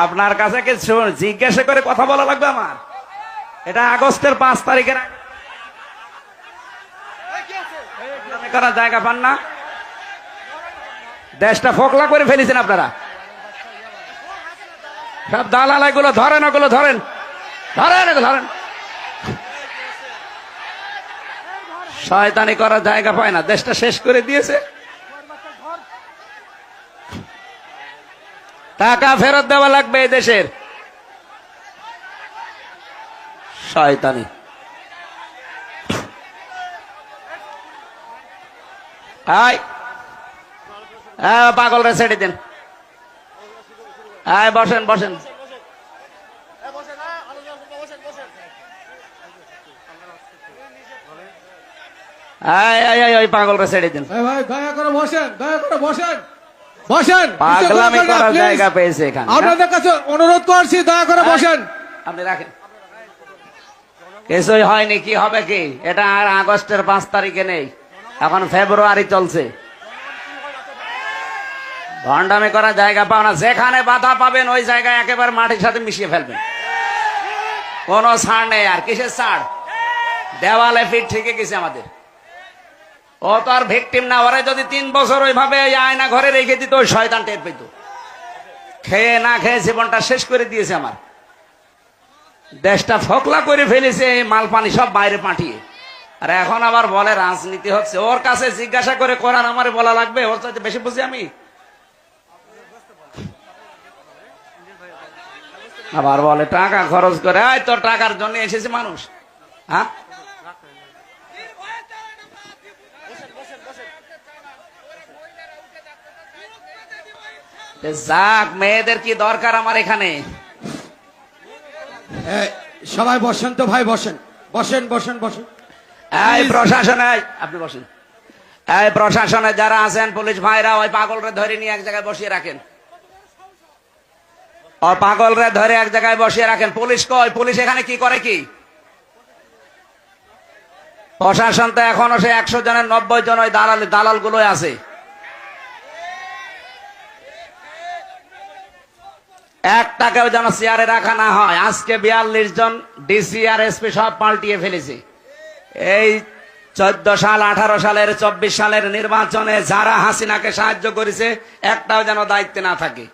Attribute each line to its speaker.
Speaker 1: আপনার কাছে কিছু জিজ্ঞাসা করে কথা বলা লাগবে আমার। এটা আগস্টের 5 তারিখের করা জায়গা পান না, দেশটা ফোকলা করে ফেলেছেন আপনারা। সব দালাল গুলো ধরেন, ওগুলো ধরেন, ধরেন, ধরেন। শয়তানি করার জায়গা পায় না, দেশটা শেষ করে দিয়েছে। টাকা ফেরত দেওয়া লাগবে এই দেশের। শয়তানি পাগল রে ছেড়ে দিন। বসেন বসেন। পাগল রে ছেড়ে দিন।
Speaker 2: দয়া করে বসেন, দয়া করে বসেন, বসেন।
Speaker 1: পাগলামি করার জায়গা পেয়েছে এখানে।
Speaker 2: আপনাদের কাছে অনুরোধ করছি, দয়া করে বসেন।
Speaker 1: আপনি রাখেন, কিছুই হয়নি। কি হবে কি? এটা আর আগস্টের 5 তারিখে নেই, এখন ফেব্রুয়ারি চলছে। ভণ্ডামি করার জায়গা পাও না। যেখানে বাধা পাবেন ওই জায়গায় একেবারে মাটির সাথে মিশিয়ে ফেলবেন। কোন ছাড় নেই। আর কিসের ছাড়? দেওয়ালে ফিট ঠিকই গেছে আমাদের। ও তো আর ভিকটিম না। ওরে যদি 3 বছর ওইভাবে আয়না ঘরে রেখে দিত, ওই শয়তান টের পেত। খেয়ে না খেয়ে জীবনটা শেষ করে দিয়েছে আমার। দেশটা ফোকলা করে ফেলেছে, মাল পানি সব বাইরে পাঠিয়ে। আর এখন আবার বলে রাজনীতি হচ্ছে। ওর কাছে জিজ্ঞাসা করে করার আমার বলা লাগবে? ওর চাইতে বেশি বুঝি আমি। আবার বলে টাকা খরচ করে। তোর টাকার জন্য এসেছে মানুষ। হ্যাঁ, যাক, মেয়েদের কি দরকার আমার এখানে?
Speaker 2: সবাই বসেন তো ভাই, বসেন, বসেন, বসেন, বসেন।
Speaker 1: এই প্রশাসনে, আপনি বসেন। এই প্রশাসনে যারা আছেন, পুলিশ ভাইরা, ওই পাগলরে ধরে নিয়ে এক জায়গায় বসিয়ে রাখেন। ও পাগলরে ধরে এক জায়গায় বসিয়ে রাখেন। পুলিশ কই? পুলিশ এখানে কি করে? কি প্রশাসন তো এখনো সে 100 জনের 90 জন ওই দালাল গুলো আছে। একটাকেও যেন চেয়ারে রাখা না হয়। আজকে 42 জন ডিসি আর এসপি সব পাল্টিয়ে ফেলেছে। এই 14 সাল, 18 সালের, 24 সালের নির্বাচনে যারা হাসিনাকে সাহায্য করেছে, একটাও যেন দায়িত্বে না থাকে।